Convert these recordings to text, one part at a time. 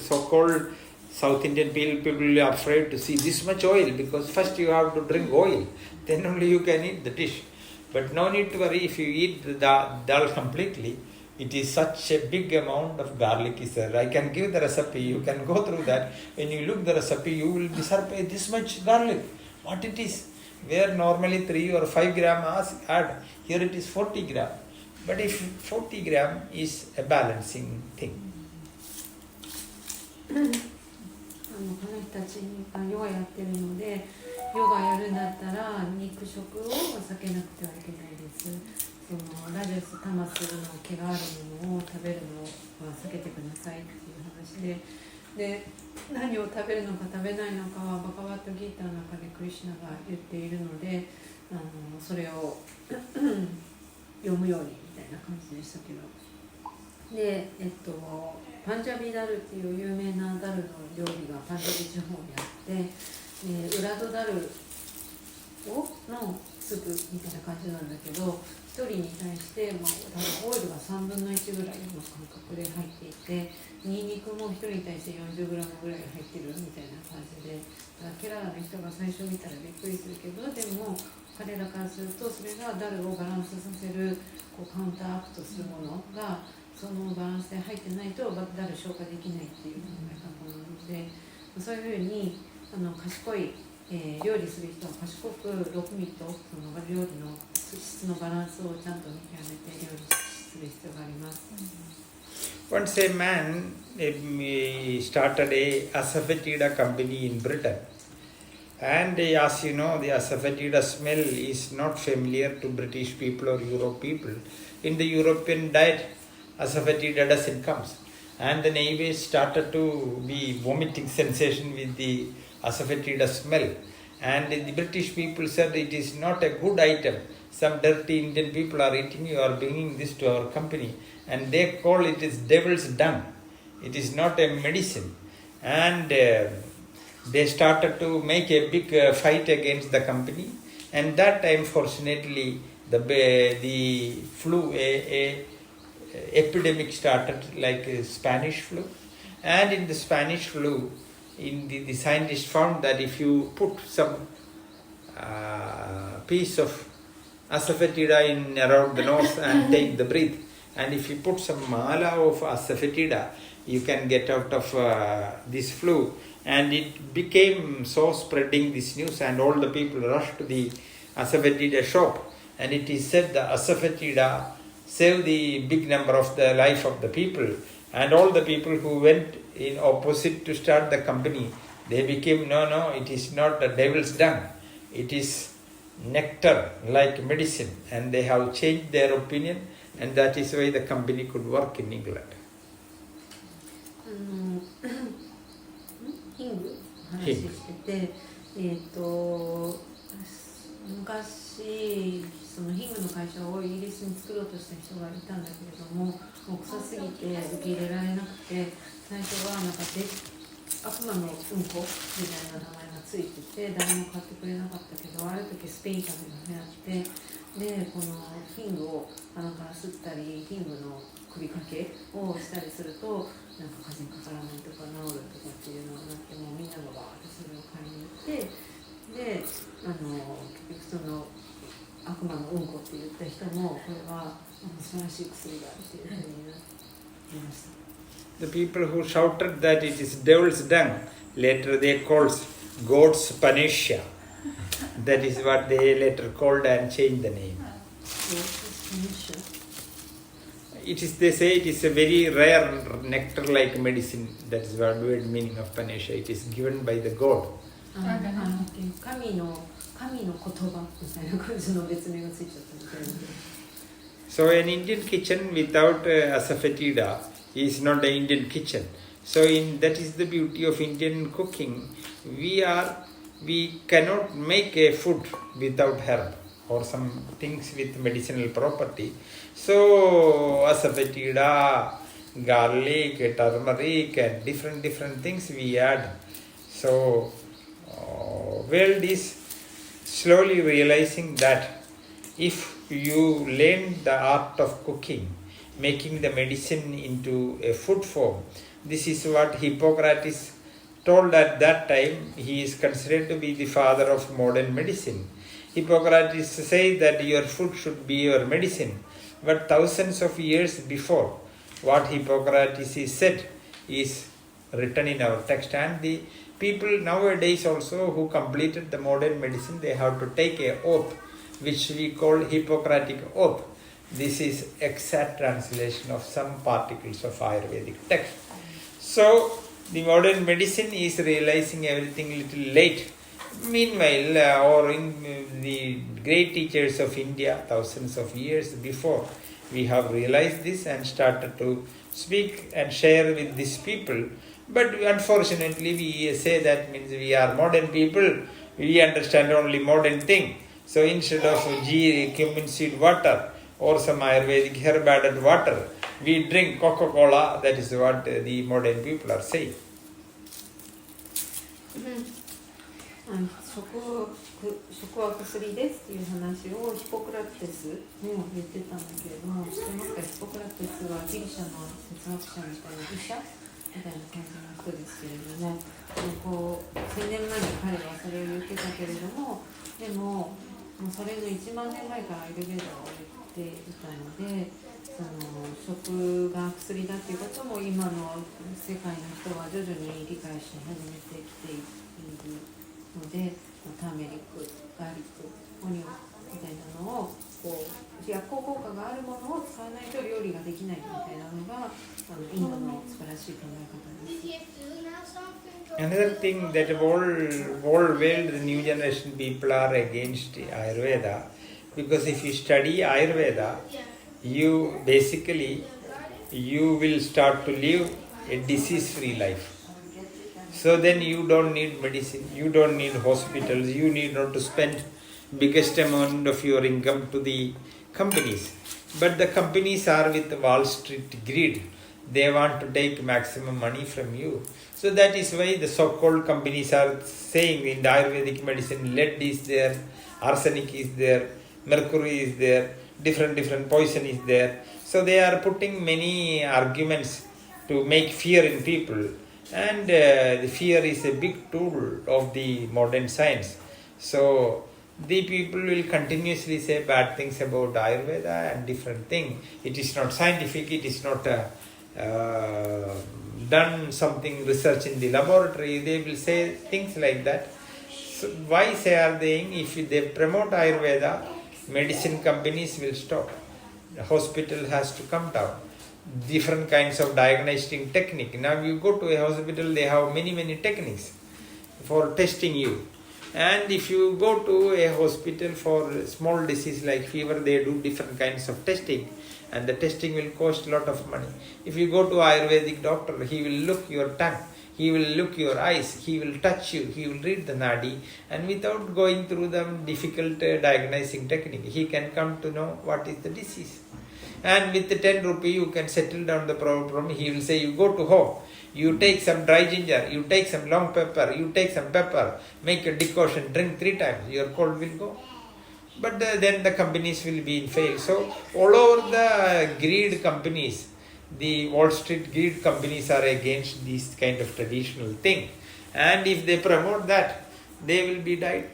so-called South Indian people are afraid to see this much oil, because first you have to drink oil, then only you can eat the dish. But no need to worry, if you eat the dal completely, it is such a big amount of garlic is there. I can give the recipe, you can go through that. When you look the recipe, you will be surprised, this much garlic, what it is. Where normally 3 or 5 gram add, here it is 40 gram. But if 40 gram is a balancing thing. この人たちヨガやってるので、ヨガやるんだったら肉食を避けなくてはいけないです。そのラジャス、タマスの毛があるものを食べるのは避けてくださいっていう話で、何を食べるのか食べないのかはバガバットギーターの中でクリシュナが言っているので、それを読むようにみたいな感じでしたけど。で、パンジャビダルっていう有名なダルの料理がパンジャビ地方にあって、ウラドダルのスープみたいな感じなんだけど、1人に対して、オイルが3分の1ぐらいの感覚で入っていて、ニンニクも1人に対して 40g ぐらい入ってるみたいな感じで、ケララの人が最初見たらびっくりするけど、でも彼らからするとそれがダルをバランスさせるカウンターアクトするものがそのバランスで入ってないとダル消化できないっていう考え方なので、そういうふうに賢い、料理する人は賢く6ミとその料理の質のバランスをちゃんと見極めて料理する必要があります。Once a man started a asafoetida company in Britain, and as you know, the asafoetida smell is not familiar to British people or Europe people. In the European diet, asafoetida doesn't come, and the neighbors started to be vomiting sensation with the asafoetida smell, and the British people said it is not a good item. Some dirty Indian people are eating, you are bringing this to our company, and they call it is devil's dung. It is not a medicine, and they started to make a big fight against the company. And that time, fortunately, the flu, a epidemic started, like a Spanish flu. And in the Spanish flu, the scientists found that if you put some piece of asafoetida in around the nose and take the breath, and if you put some mala of asafoetida, you can get out of this flu. And it became so spreading this news, and all the people rushed to the asafoetida shop. And it is said the asafoetida saved the big number of the life of the people. And all the people who went in opposite to start the company, they became, no, it is not the devil's dung. It is nectar, like medicine. And they have changed their opinion, and that is why the company could work in England. ヒング話してて、昔そのヒングの会社をイギリスに作ろうとした人がいたんだけれども、もう臭すぎて受け入れられなくて、最初は悪魔のうんこみたいな名前がついてて誰も買ってくれなかったけど、ある時スペイン風邪が流行って、でこのヒングを鼻から吸ったりヒングの首掛けをしたりするとなんか風邪かからないとか治るとかっていうのがなって、もうみんながバーってそれを買いに行って、で結局その悪魔のうんこって言った人もこれは素晴らしい薬だっていうふうになりました。The people who shouted that it is devil's dung, later they called God's Panisha. That is what they later called and changed the name. It is, they say it is a very rare nectar-like medicine. That is what the meaning of Panisha. It is given by the God. 神の言葉みたいな感じの別名がついちゃったみたいな。So an Indian kitchen without asafoetida is not an Indian kitchen. So that is the beauty of Indian cooking. We cannot make a food without herb or some things with medicinal property. So asafoetida, garlic, turmeric, and different things we add. So world is slowly realizing that if you learn the art of cooking, making the medicine into a food form, This is what Hippocrates told at that time. He is considered to be the father of modern medicine. Hippocrates says that your food should be your medicine. But thousands of years before, what Hippocrates is said is written in our text. And the people nowadays also who completed the modern medicine, they have to take a oath, which we call Hippocratic oath. This is exact translation of some particles of Ayurvedic text. So, the modern medicine is realizing everything little late. Meanwhile, or in the great teachers of India, thousands of years before, we have realized this and started to speak and share with these people. But unfortunately, we say that means we are modern people, we understand only modern thing. So instead of cumin seed water or some Ayurvedic herb added water, we drink Coca-Cola. That is what the modern people are saying. 食は薬ですっていう話をヒポクラテスも言ってたんだけれども、知ってますか？ヒポクラテスはギリシャの哲学者みたいな医者みたいな感じの人ですけれども、こう1000年前に彼はそれを言ってたけれども、でもそれの1万年前からアイルベーダを言っていたので、食が薬だっていうことも今の世界の人は徐々に理解し始めてきているので、ターメリック、ガーリック、オニオンみたいなのをこう薬効効果があるものを使わないと料理ができないみたいなのがインドの素晴らしい考え方です。Another thing that whole world, the new generation people are against Ayurveda, because if you study Ayurveda, you will start to live a disease-free life. So then you don't need medicine, you don't need hospitals, you need not to spend biggest amount of your income to the companies. But the companies are with Wall Street greed. They want to take maximum money from you. So that is why the so-called companies are saying in the Ayurvedic medicine, lead is there, arsenic is there, mercury is there, different poison is there. So they are putting many arguments to make fear in people. And the fear is a big tool of the modern science. So the people will continuously say bad things about Ayurveda and different things. It is not scientific, it is not done something research in the laboratory. They will say things like that. So why are they? If they promote Ayurveda, medicine companies will stop. The hospital has to come down. Different kinds of diagnostic technique. Now you go to a hospital, they have many techniques for testing you. And if you go to a hospital for small disease like fever, they do different kinds of testing, and the testing will cost a lot of money. If you go to Ayurvedic doctor, he will look your tongue, he will look your eyes, he will touch you, he will read the nadi, and without going through the difficult diagnosing technique, he can come to know what is the disease. And with the 10 rupee, you can settle down the problem. He will say, you go to home, you take some dry ginger, you take some long pepper, you take some pepper, make a decoction, drink 3 times, your cold will go. But then the companies will be in fail. So all over the greed companies, the Wall Street greed companies are against this kind of traditional thing. And if they promote that, they will be died.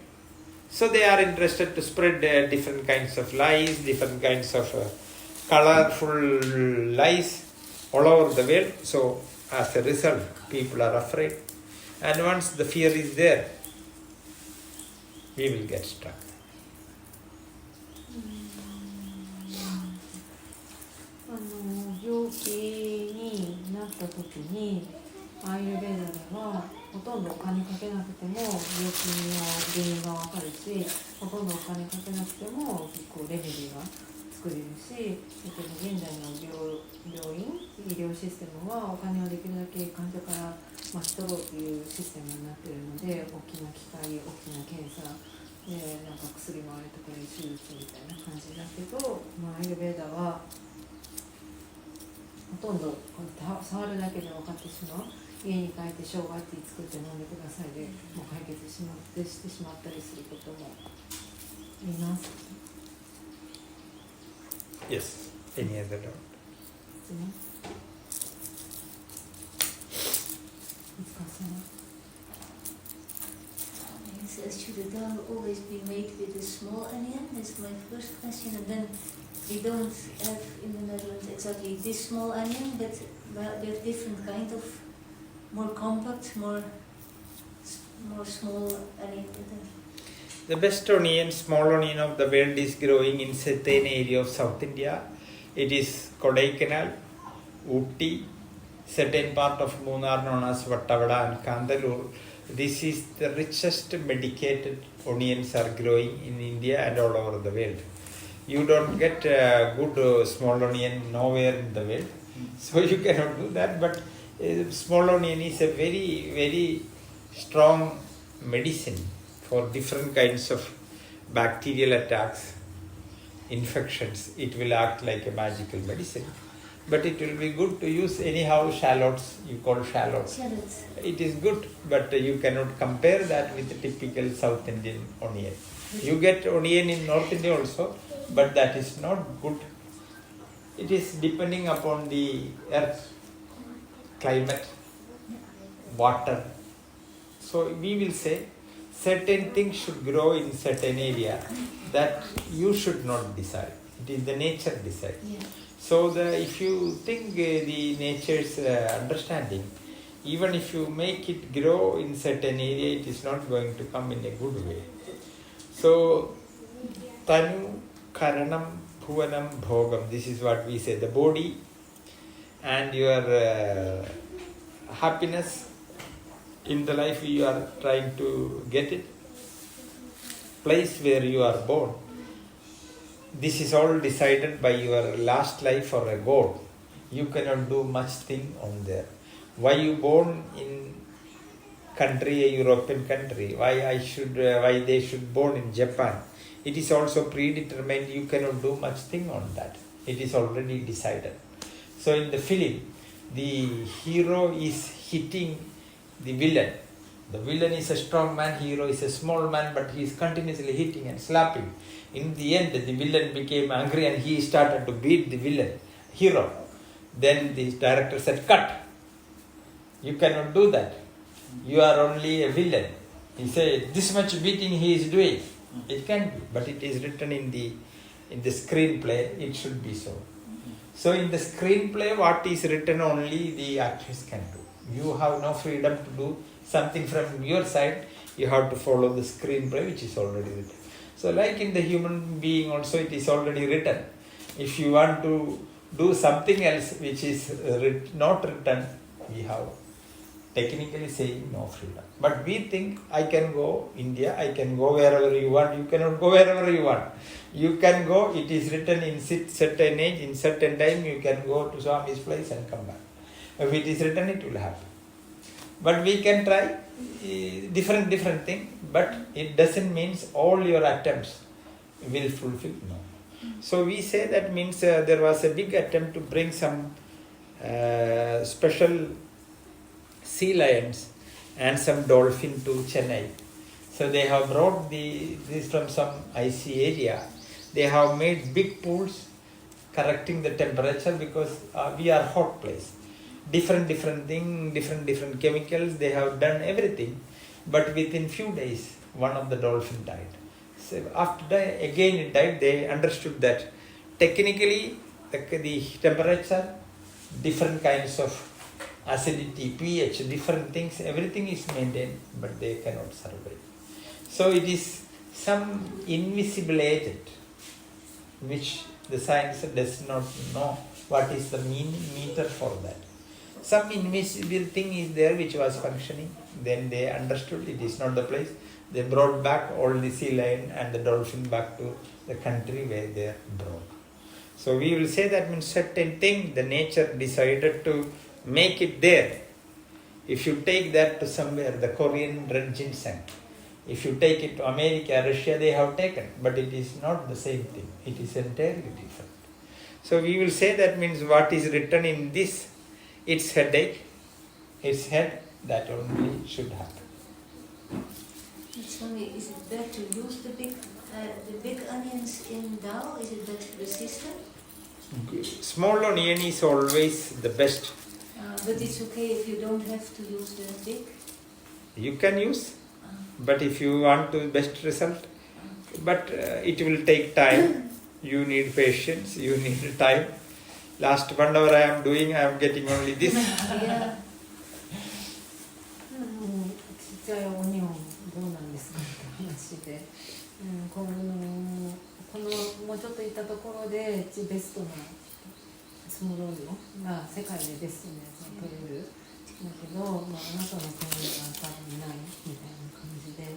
So they are interested to spread different kinds of lies, different kinds of colorful lies all over the world. So as a result, people are afraid. And once the fear is there, we will get stuck. 病気になった時にアーユルヴェーダではほとんどお金かけなくても病気の原因がわかるし、ほとんどお金かけなくてもレメディが作れるし、現在の病院医療システムはお金をできるだけ患者から巻き取ろうというシステムになっているので、大きな機械、大きな検査でなんか薬もあるところで手術みたいな感じだけど、アーユルヴェーダはほとんど触るだけで分かってしまう。家に帰って生姜ティー作って飲んでくださいでもう解決してしまったりすることもあります。Yes. Any other doubt? It says, should the dal always be made with a small onion? That's my first question. And then we don't have in the Netherlands exactly this small onion, but we have different kind of more compact, more small onion. The best onion, small onion of the world is growing in certain area of South India. It is Kodaikanal, Ooty, certain part of Munnar known as Vattavada and Kandalur. This is the richest medicated onions are growing in India and all over the world. You don't get good small onion nowhere in the world, so you cannot do that. But small onion is a very, very strong medicine for different kinds of bacterial attacks, infections. It will act like a magical medicine. But it will be good to use anyhow shallots, you call shallots. It is good, but you cannot compare that with the typical South Indian onion. You get onion in North India also, but that is not good. It is depending upon the earth, climate, water. So we will say certain things should grow in certain area that you should not decide. It is the nature decide. Yeah. So if you think the nature's understanding, even if you make it grow in certain area, it is not going to come in a good way. So Tanu, Karanam, Bhuvanam, Bhogam, this is what we say, the body and your happiness in the life you are trying to get it, place where you are born. This is all decided by your last life or a God. You cannot do much thing on there. Why you born in country, a European country? Why they should born in Japan? It is also predetermined. You cannot do much thing on that. It is already decided. So in the film, the hero is hitting the villain. The villain is a strong man, hero is a small man, but he is continuously hitting and slapping. In the end, the villain became angry and he started to beat the villain, hero. Then the director said, cut. You cannot do that. You are only a villain. He said, this much beating he is doing. It can be, but it is written in the screenplay, it should be so. So in the screenplay, what is written only the actress can do. You have no freedom to do something from your side. You have to follow the screenplay which is already written. So like in the human being also, it is already written. If you want to do something else which is not written, we have technically saying no freedom. But we think, I can go India, I can go wherever you want. You cannot go wherever you want. You can go, it is written in certain age, in certain time, you can go to Swami's place and come back. If it is written, it will happen. But we can try different thing, but it doesn't mean all your attempts will fulfill. No. So we say that means there was a big attempt to bring some special sea lions and some dolphin to Chennai. So they have brought this from some icy area. They have made big pools correcting the temperature because we are hot place. Different thing, different chemicals, they have done everything. But within few days, one of the dolphin died. So after again it died, they understood that technically the temperature, different kinds of acidity, pH, different things, everything is maintained, but they cannot survive. So it is some invisible agent which the science does not know what is the meter for that. Some invisible thing is there which was functioning. Then they understood it is not the place. They brought back all the sea lion and the dolphin back to the country where they are brought. So we will say that means certain thing the nature decided to make it there. If you take that to somewhere, the Korean red ginseng, if you take it to America, Russia, they have taken, but it is not the same thing. It is entirely different. So we will say that means what is written in this, its headache, its head, that only should happen. Swami, is it better to use the big onions in dal? Is it better for the system? Small onion is always the best. But it's okay if you don't have to use the big? You can use, but if you want to best result, but it will take time. You need patience, you need time. Last 1 hour I am doing, I am getting only this. ちっちゃいオニオンどうなんですかって話で、このもうちょっといったところでベストなスモールオニオンが世界でベストなやつを取れるんだけど、あなたの国には多分ないみたいな感じで、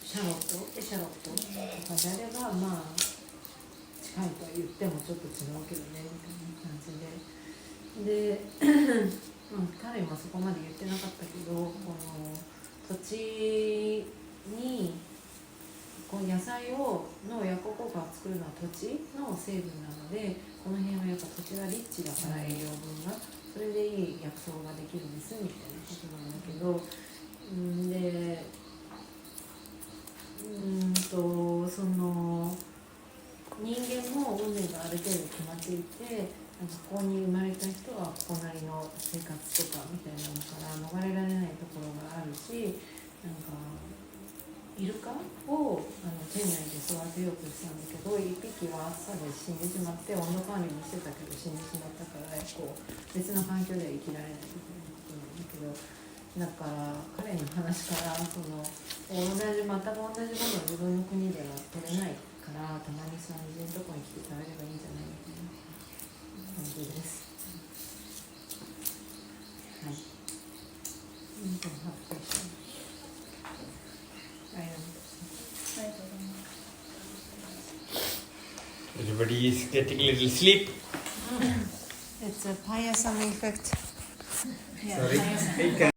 シャロットとかであれば近いとは言ってもちょっと違うけどねみたいな感じで、彼もそこまで言ってなかったけど、この土地にこう野菜の薬効果を作るのは土地の成分なので、この辺はやっぱ土地がリッチだから栄養分がそれでいい薬草ができるんですみたいなことなんだけど、でその人間も運命がある程度決まっていて、ここに生まれた人はここなりの生活とかみたいなのから逃れられないところがあるし、イルカを店内で育てようとしたんだけど、1匹は暑さで死んでしまって、温度管理もしてたけど死んでしまったから、別の環境では生きられないみたいなことなんだけど、だから彼の話から全く同じものを自分の国では取れないから、たまにそういうとこに来て食べればいいんじゃないみたいな感じです。はい。Everybody is getting a little sleep. It's a payasam effect. Sorry.